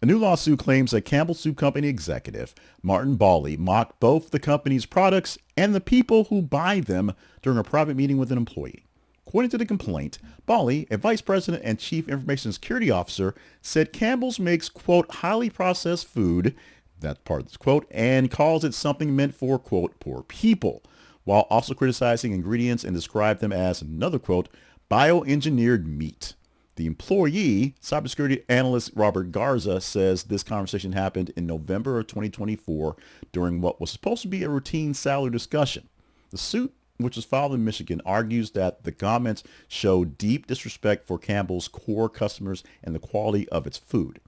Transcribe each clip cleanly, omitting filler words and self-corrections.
A new lawsuit claims that Campbell Soup Company executive Martin Bally mocked both the company's products and the people who buy them during a private meeting with an employee. According to the complaint, Bally, a vice president and chief information security officer, said Campbell's makes, quote, highly processed food, that's part of this quote, and calls it something meant for, quote, poor people, while also criticizing ingredients and described them as, another quote, bioengineered meat. The employee, cybersecurity analyst Robert Garza, says this conversation happened in November of 2024 during what was supposed to be a routine salary discussion. The suit, which was filed in Michigan, argues that the comments show deep disrespect for Campbell's core customers and the quality of its food.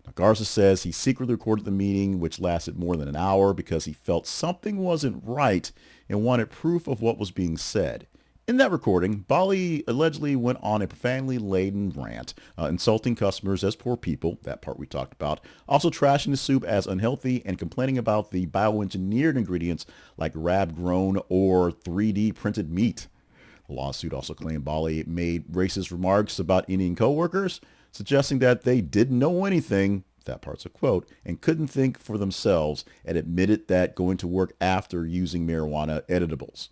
Now, Garza says he secretly recorded the meeting, which lasted more than an hour, because he felt something wasn't right and wanted proof of what was being said. In that recording, Bally allegedly went on a profanity-laden rant, insulting customers as poor people, that part we talked about, also trashing the soup as unhealthy and complaining about the bioengineered ingredients like lab-grown or 3D printed meat. The lawsuit also claimed Bally made racist remarks about Indian coworkers, suggesting that they didn't know anything, that part's a quote, and couldn't think for themselves, and admitted that going to work after using marijuana edibles.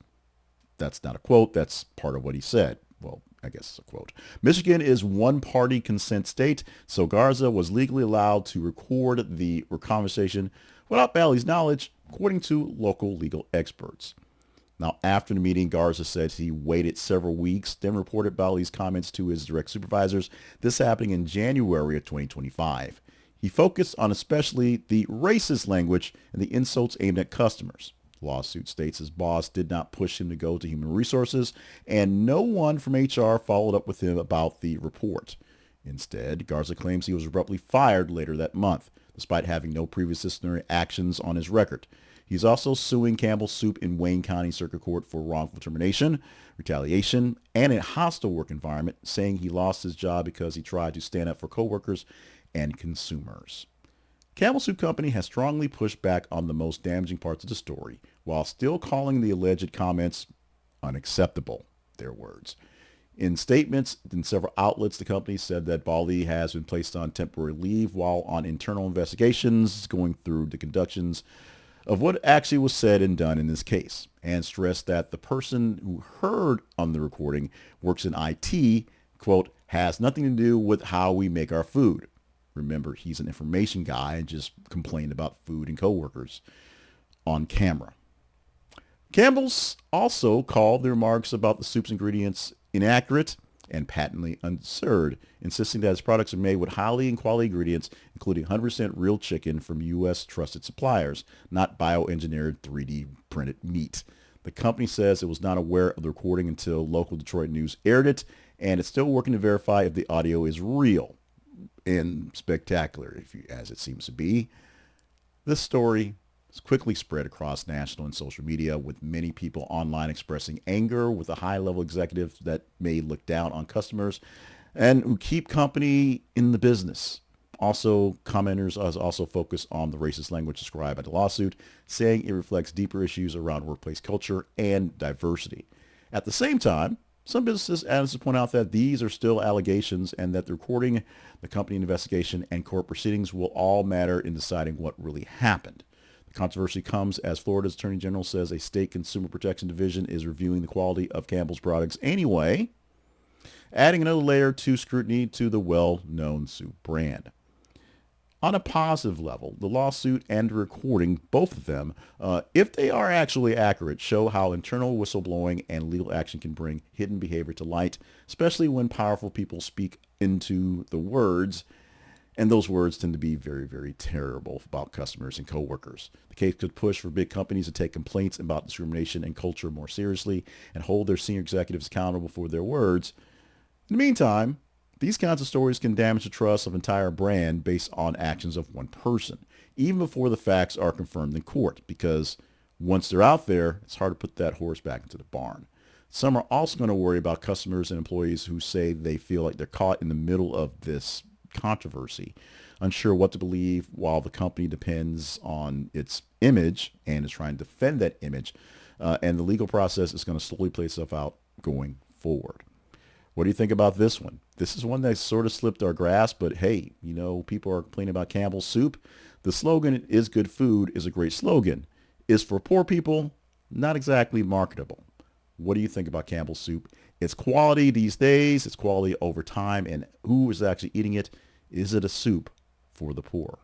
That's not a quote. That's part of what he said. Well, I guess it's a quote. Michigan is one-party consent state, so Garza was legally allowed to record the conversation without Bally's knowledge, according to local legal experts. Now, after the meeting, Garza said he waited several weeks, then reported Bally's comments to his direct supervisors, this happening in January of 2025. He focused on especially the racist language and the insults aimed at customers. Lawsuit states his boss did not push him to go to human resources, and no one from HR followed up with him about the report. Instead, Garza claims he was abruptly fired later that month, despite having no previous disciplinary actions on his record. He's also suing Campbell Soup in Wayne County Circuit Court for wrongful termination, retaliation, and a hostile work environment, saying he lost his job because he tried to stand up for coworkers and consumers. Campbell Soup Company has strongly pushed back on the most damaging parts of the story, while still calling the alleged comments unacceptable, their words. In statements in several outlets, the company said that Bally has been placed on temporary leave while on internal investigations going through the conductions of what actually was said and done in this case, and stressed that the person who heard on the recording works in IT, quote, has nothing to do with how we make our food. Remember, he's an information guy and just complained about food and coworkers on camera. Campbell's also called the remarks about the soup's ingredients inaccurate and patently absurd, insisting that his products are made with highly quality ingredients, including 100% real chicken from U.S. trusted suppliers, not bioengineered 3D printed meat. The company says it was not aware of the recording until local Detroit news aired it, and it's still working to verify if the audio is real and spectacular, as it seems to be. This story has quickly spread across national and social media, with many people online expressing anger with a high-level executive that may look down on customers and who keep company in the business. Also, commenters also focused on the racist language described by the lawsuit, saying it reflects deeper issues around workplace culture and diversity. At the same time, some business analysts point out that these are still allegations and that the recording, the company investigation, and court proceedings will all matter in deciding what really happened. The controversy comes as Florida's Attorney General says a state consumer protection division is reviewing the quality of Campbell's products anyway, adding another layer to scrutiny to the well-known soup brand. On a positive level, the lawsuit and the recording, both of them, if they are actually accurate, show how internal whistleblowing and legal action can bring hidden behavior to light, especially when powerful people speak into the words, and those words tend to be very, very terrible about customers and coworkers. The case could push for big companies to take complaints about discrimination and culture more seriously and hold their senior executives accountable for their words. In the meantime, these kinds of stories can damage the trust of an entire brand based on actions of one person, even before the facts are confirmed in court, because once they're out there, it's hard to put that horse back into the barn. Some are also going to worry about customers and employees who say they feel like they're caught in the middle of this controversy, unsure what to believe while the company depends on its image and is trying to defend that image. And the legal process is going to slowly play itself out going forward. What do you think about this one? This is one that sort of slipped our grasp, but hey, people are complaining about Campbell's Soup. The slogan, "Is good food," is a great slogan. Is for poor people, not exactly marketable. What do you think about Campbell's Soup? It's quality these days. It's quality over time. And who is actually eating it? Is it a soup for the poor?